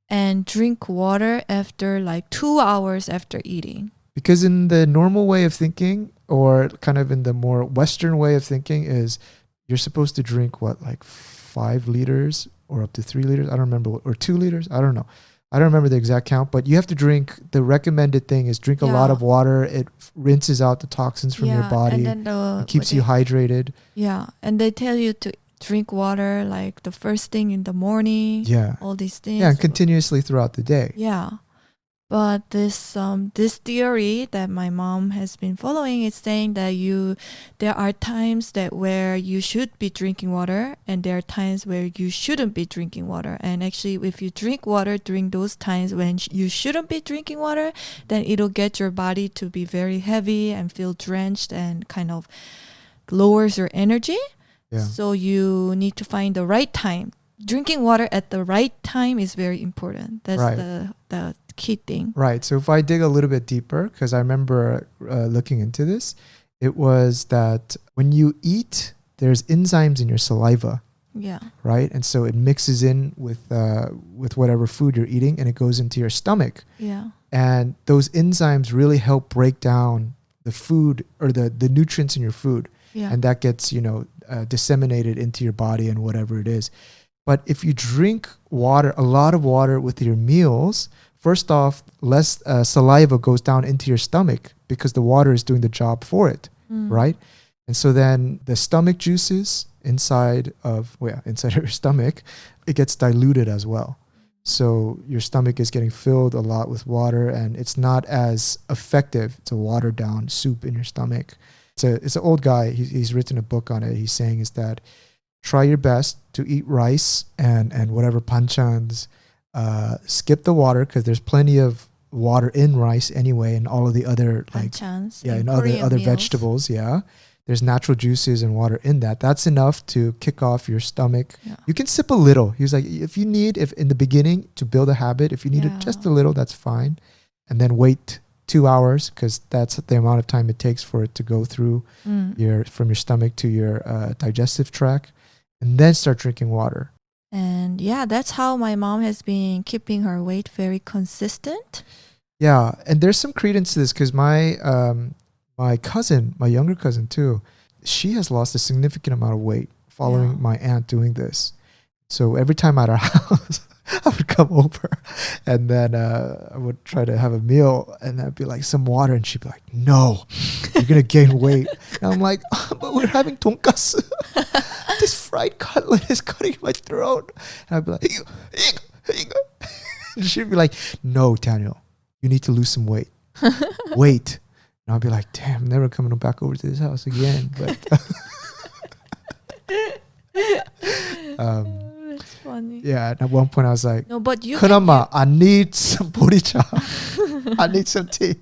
and drink water after like 2 hours after eating. Because in the normal way of thinking, or kind of in the more Western way of thinking, is you're supposed to drink like 5 liters or up to 3 liters. I don't remember or 2 liters. I don't know. I don't remember the exact count, but you have to drink. The recommended thing is drink a lot of water. It rinses out the toxins from your body. And then it keeps you hydrated. Yeah. And they tell you to drink water like the first thing in the morning. Yeah. All these things. Yeah, and continuously throughout the day. Yeah. But this theory that my mom has been following is saying that there are times where you should be drinking water, and there are times where you shouldn't be drinking water. And actually, if you drink water during those times when you shouldn't be drinking water, then it'll get your body to be very heavy and feel drenched and kind of lowers your energy. Yeah. So you need to find the right time. Drinking water at the right time is very important. That's the key thing. Right. So if I dig a little bit deeper, because I remember looking into this, it was that when you eat, there's enzymes in your saliva. Yeah. Right. And so it mixes in with whatever food you're eating, and it goes into your stomach. Yeah. And those enzymes really help break down the food or the nutrients in your food. Yeah. And that gets, disseminated into your body and whatever it is. But if you drink water, a lot of water with your meals, first off, less saliva goes down into your stomach because the water is doing the job for it, right? And so then the stomach juices inside your stomach, it gets diluted as well. So your stomach is getting filled a lot with water, and it's not as effective. It's a watered down soup in your stomach. It's an old guy. He's written a book on it. He's saying is that try your best to eat rice and whatever panchans. Skip the water because there's plenty of water in rice anyway, and all of the other panchans, and other vegetables. Yeah. There's natural juices and water in that. That's enough to kick off your stomach. Yeah. You can sip a little. He was like, if in the beginning to build a habit, if you need it just a little, that's fine. And then wait 2 hours because that's the amount of time it takes for it to go through from your stomach to your digestive tract. And then start drinking water. And that's how my mom has been keeping her weight very consistent. Yeah. And there's some credence to this because my cousin, my younger cousin too, she has lost a significant amount of weight following my aunt doing this. So every time at our house, I would come over and then I would try to have a meal and I'd be like, some water. And she'd be like, no, you're going to gain weight. And I'm like, but we're having tonkatsu. This fried cutlet is cutting my throat. And I'd be like, and she'd be like, no, Daniel, you need to lose some weight. Wait. And I'll be like, damn, I'm never coming back over to this house again. But it's funny. Yeah, and at one point I was like, no, but Kunama, I need some boricha. I need some tea.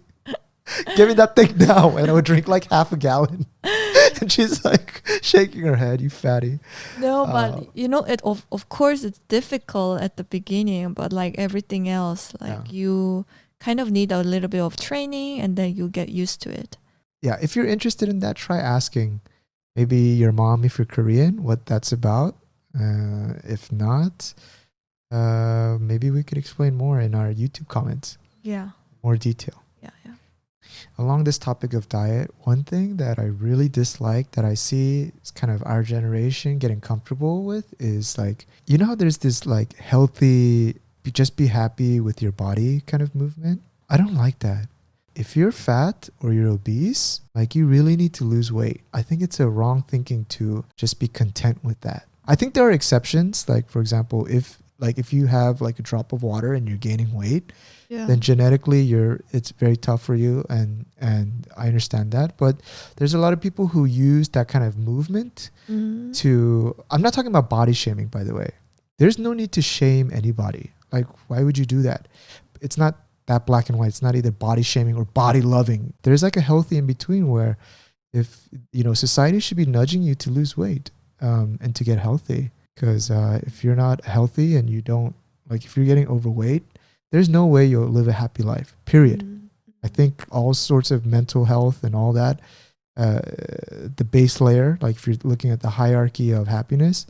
Give me that thing now. And I would drink like half a gallon. And she's like shaking her head, you fatty. No, but of course it's difficult at the beginning, but like everything else, you kind of need a little bit of training and then you get used to it. Yeah, if you're interested in that, try asking maybe your mom, if you're Korean, what that's about. If not, maybe we could explain more in our YouTube comments. Yeah. More detail. Yeah. Along this topic of diet, one thing that I really dislike that I see is kind of our generation getting comfortable with is like, how there's this like healthy, just be happy with your body kind of movement. I don't like that. If you're fat or you're obese, like you really need to lose weight. I think it's a wrong thinking to just be content with that. I think there are exceptions. Like for example, if you have like a drop of water and you're gaining weight, then genetically it's very tough for you. And I understand that. But there's a lot of people who use that kind of movement to, I'm not talking about body shaming, by the way. There's no need to shame anybody. Like, why would you do that? It's not that black and white. It's not either body shaming or body loving. There's like a healthy in between where if, society should be nudging you to lose weight and to get healthy. Because if you're not healthy and you don't, like if you're getting overweight, there's no way you'll live a happy life, period. I think all sorts of mental health and all that, the base layer, like if you're looking at the hierarchy of happiness,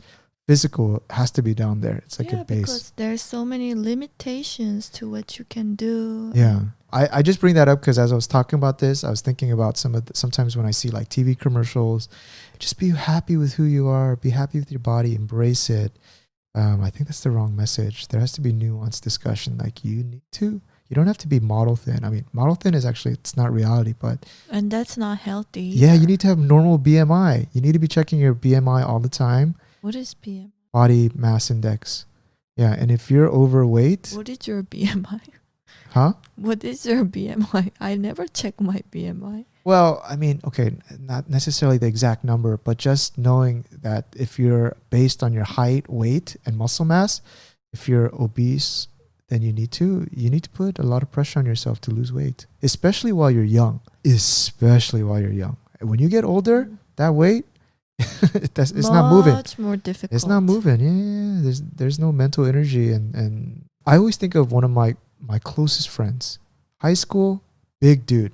physical has to be down there. It's like a base. Because there's so many limitations to what you can do. Yeah. I just bring that up because as I was talking about this, I was thinking about sometimes when I see like TV commercials, just be happy with who you are, be happy with your body, embrace it. I think that's the wrong message. There has to be nuanced discussion. Like you don't have to be model thin. I mean, model thin is actually, it's not reality, but. And that's not healthy. Yeah, you need to have normal BMI. You need to be checking your BMI all the time. What is BMI? Body mass index. Yeah, and if you're overweight. What is your BMI? Huh? What is your BMI? I never check my BMI. Well, I mean, okay, not necessarily the exact number, but just knowing that if you're based on your height, weight, and muscle mass, if you're obese, then you need to put a lot of pressure on yourself to lose weight, especially while you're young. When you get older, that weight, it's not moving. Much more difficult. It's not moving. Yeah. There's no mental energy, and I always think of one of my closest friends, high school, big dude,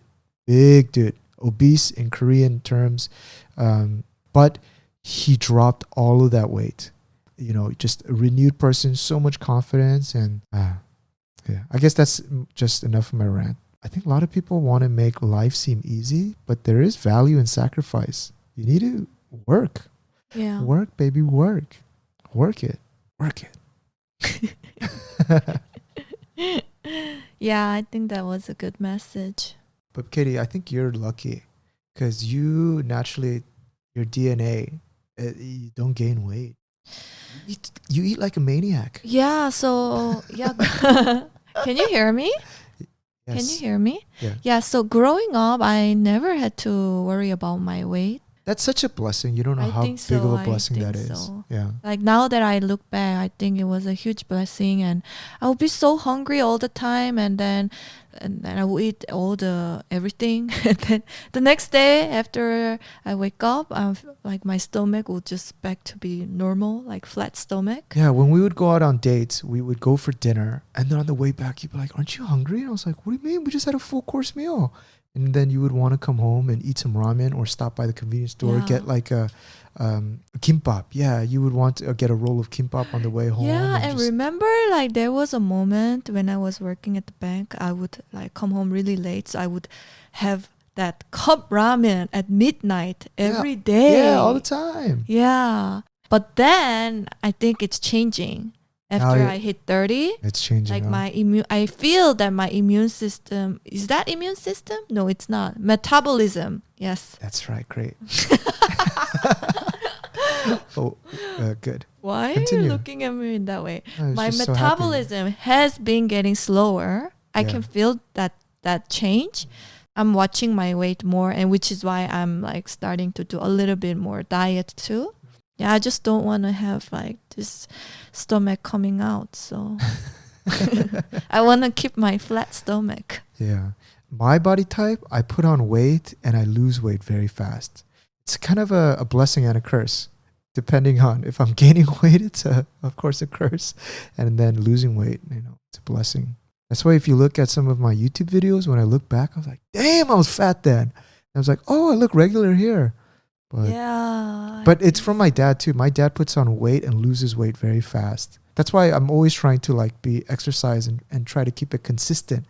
obese in Korean terms, but he dropped all of that weight. Just a renewed person, so much confidence, and I guess that's just enough of my rant. I think a lot of people want to make life seem easy, but there is value in sacrifice. You need to work. Yeah. Work, baby, work. Work it. Work it. Yeah, I think that was a good message. But Katie, I think you're lucky because you naturally, your DNA, you don't gain weight. You eat like a maniac. Yeah, so yeah. Can you hear me? Yes. Can you hear me? Yeah. Yeah, so growing up, I never had to worry about my weight. That's such a blessing. You don't know how big of a blessing that is. So. Yeah. Like now that I look back, I think it was a huge blessing, and I would be so hungry all the time, and then I would eat all the everything, and then the next day after I wake up, like my stomach will just back to be normal, like flat stomach. Yeah, when we would go out on dates, we would go for dinner, and then on the way back, you'd be like, "Aren't you hungry?" And I was like, "What do you mean? We just had a full course meal." And then you would want to come home and eat some ramen or stop by the convenience store, get like a kimbap. Yeah, you would want to get a roll of kimbap on the way home. Yeah, and remember, like there was a moment when I was working at the bank, I would like come home really late, so I would have that cup ramen at midnight every day. Yeah, all the time. Yeah, but then I think it's changing. After I hit 30, it's changing. Like I feel that my immune system, is that immune system? No, it's not. Metabolism. Yes. That's right. Great. Good. Why Continue. are you looking at me in that way? My so metabolism has been getting slower. I can feel that change. I'm watching my weight more, and which is why I'm like starting to do a little bit more diet too. Yeah, I just don't want to have like this stomach coming out. So I want to keep my flat stomach. Yeah. My body type, I put on weight and I lose weight very fast. It's kind of a blessing and a curse. Depending on if I'm gaining weight, it's of course a curse. And then losing weight, it's a blessing. That's why if you look at some of my YouTube videos, when I look back, I was like, damn, I was fat then. And I was like, oh, I look regular here. But it's from my dad too. My dad puts on weight and loses weight very fast. That's why I'm always trying to like be exercise and try to keep it consistent.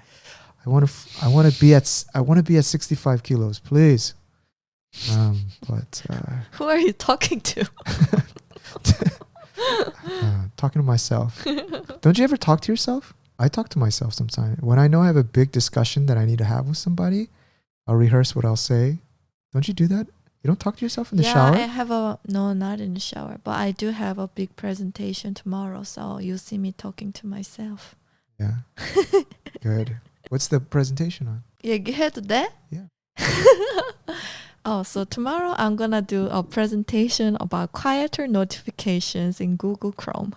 I want to be at 65 kilos, please. But who are you talking to? Talking to myself. Don't you ever talk to yourself? I talk to myself sometimes. When I know I have a big discussion that I need to have with somebody, I'll rehearse what I'll say. Don't you do that? You don't talk to yourself in the shower? Yeah, I have no, not in the shower, but I do have a big presentation tomorrow, so you'll see me talking to myself. Yeah. Good. What's the presentation on? 얘기해도 돼? Yeah. So tomorrow I'm gonna do a presentation about quieter notifications in Google Chrome.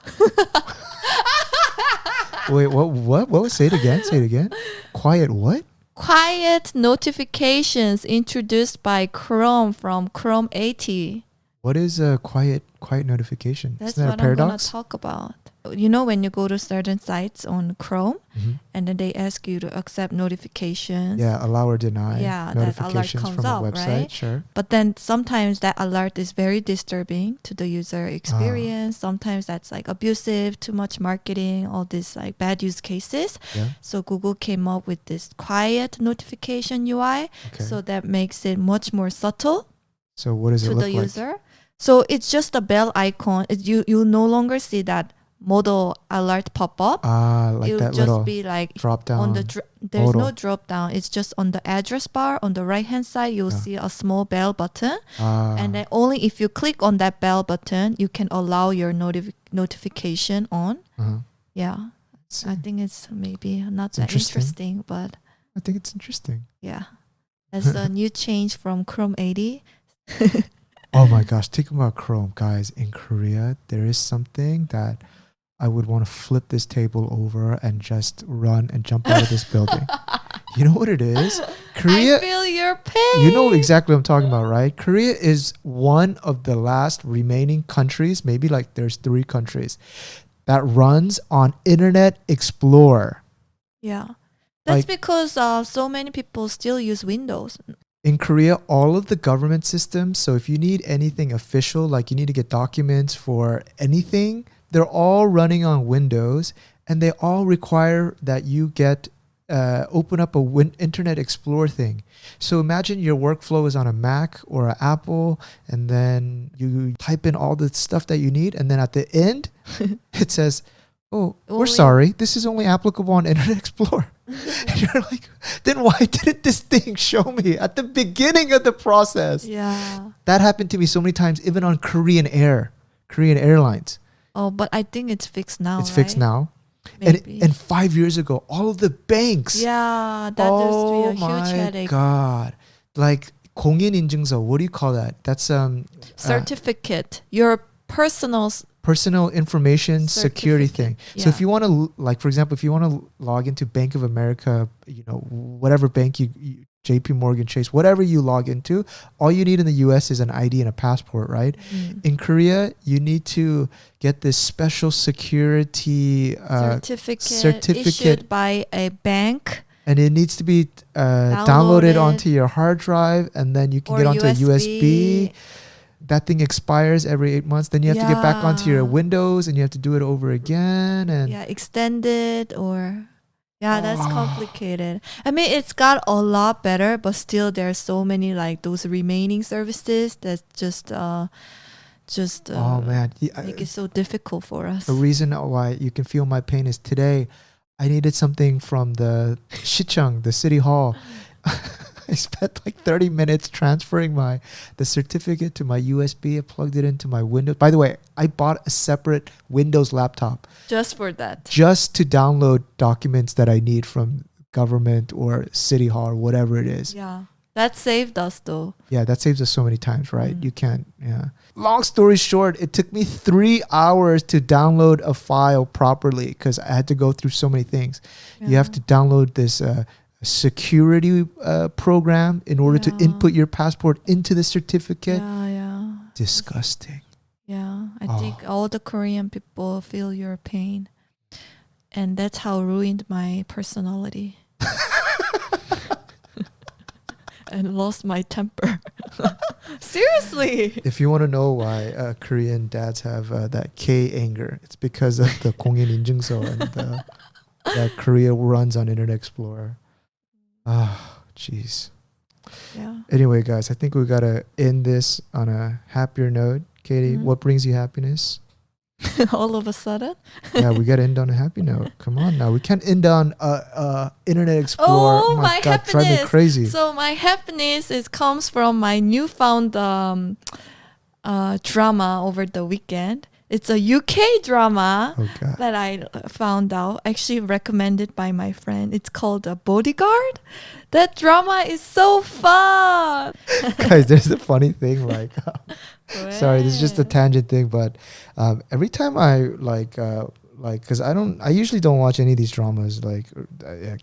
Wait, what? Say it again. Quiet what? Quiet notifications introduced by Chrome from Chrome 80. What is a quiet notification? That's Isn't that what a paradox? I'm going to talk about. You know when you go to certain sites on Chrome and then they ask you to accept notifications. Yeah, allow or deny. Yeah, notifications that alert comes from up, a website, right? Sure. But then sometimes that alert is very disturbing to the user experience. Sometimes that's like abusive, too much marketing, all these like bad use cases. Yeah. So Google came up with this quiet notification UI. Okay. So that makes it much more subtle. So what does it look like? To the user. So it's just a bell icon. You no longer see that modal alert pop up. Like that little just be like drop down. On there's no drop down. It's just on the address bar on the right hand side. You'll see a small bell button, and then only if you click on that bell button, you can allow your notification on. Yeah, I think it's maybe not that interesting, but I think it's interesting. Yeah, that's a new change from Chrome 80. Oh my gosh, talking about Chrome, guys, in Korea, there is something that I would want to flip this table over and just run and jump out of this building. You know what it is? Korea. I feel your pain. You know exactly what I'm talking about, right? Korea is one of the last remaining countries, maybe like there's 3 countries, that runs on Internet Explorer. Yeah. That's because so many people still use Windows. In Korea, all of the government systems, so if you need anything official, like you need to get documents for anything, they're all running on Windows, and they all require that you get open up a Internet Explorer thing. So imagine your workflow is on a Mac or an Apple, and then you type in all the stuff that you need, and then at the end, it says, "Oh, we're sorry, this is only applicable on Internet Explorer." And you're like, then why didn't this thing show me at the beginning of the process? Yeah. That happened to me so many times, even on Korean Airlines. Oh, but I think it's fixed now. It's fixed now. And 5 years ago, all of the banks. Yeah, that used to be a huge headache. Oh my God. Like, 공인인증서, what do you call that? That's certificate. Your personal information security thing. Yeah. So if you want to, like, for example, if you want to log into Bank of America, whatever bank you JP Morgan Chase, whatever you log into, all you need in the US is an ID and a passport, right? In Korea, you need to get this special security certificate issued by a bank. And it needs to be downloaded onto your hard drive, and then you can get onto a USB. That thing expires every 8 months. Then you have to get back onto your Windows, and you have to do it over again. And extend it or... Yeah, that's complicated. I mean, it's got a lot better, but still there's so many like those remaining services that just make it so difficult for us. The reason why you can feel my pain is today I needed something from the Sichung, the city hall. I spent like 30 minutes transferring the certificate to my USB. I plugged it into my Windows. By the way, I bought a separate Windows laptop. Just for that. Just to download documents that I need from government or city hall or whatever it is. Yeah. That saved us though. Yeah, that saves us so many times, right? You can't, Long story short, it took me 3 hours to download a file properly because I had to go through so many things. Yeah. You have to download this security program in order to input your passport into the certificate. Yeah. Disgusting. Yeah, I think all the Korean people feel your pain. And that's how ruined my personality. And lost my temper. Seriously. If you want to know why Korean dads have that K anger, it's because of the 공인인증서 and that Korea runs on Internet Explorer. Jeez. Yeah. Anyway, guys, I think we got to end this on a happier note. Katie, what brings you happiness? All of a sudden? Yeah, we got to end on a happy note. Come on now. We can't end on Internet Explorer. Oh my God, drive me crazy. So my happiness comes from my newfound drama over the weekend. It's a UK drama that I found out, actually recommended by my friend. It's called Bodyguard. That drama is so fun. Guys, there's a funny thing. Like, sorry, this is just a tangent thing, but every time I because I usually don't watch any of these dramas. Like,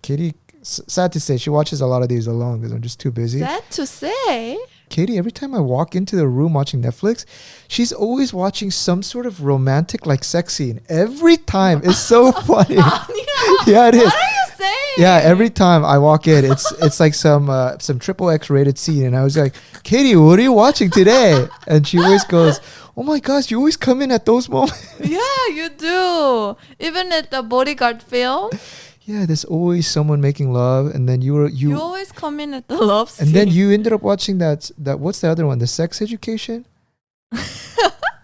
Katie, sad to say, she watches a lot of these alone because I'm just too busy. Sad to say. Katie, every time I walk into the room watching Netflix, she's always watching some sort of romantic, like, sex scene. Every time. It's so funny. Yeah, it is. What are you saying? Yeah, every time I walk in, it's like some XXX rated scene. And I was like, Katie, what are you watching today? And she always goes, oh my gosh, you always come in at those moments. Yeah, you do. Even at the Bodyguard film. Yeah, there's always someone making love, and then you always come in at the love scene. And then you ended up watching that what's the other one? The Sex Education?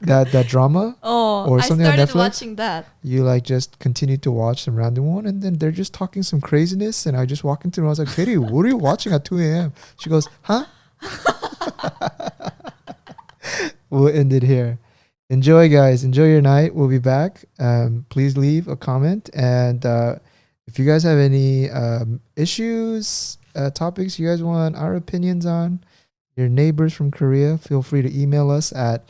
that drama? Or something on Netflix? I started watching that. You like just continued to watch some random one, and then they're just talking some craziness, and I just walk into her, I was like, Katie, what are you watching at 2 a.m.? She goes, huh? We'll end it here. Enjoy, guys. Enjoy your night. We'll be back. Please leave a comment, and if you guys have any issues, topics you guys want our opinions on, your neighbors from Korea, feel free to email us at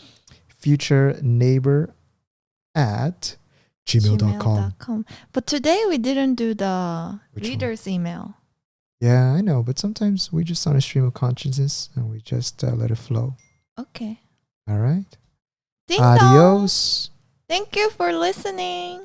futureneighbor@gmail.com. But today we didn't do the reader's email. Yeah, I know. But sometimes we just on a stream of consciousness and we just let it flow. Okay. All right. Ding Adios. dong. Thank you for listening.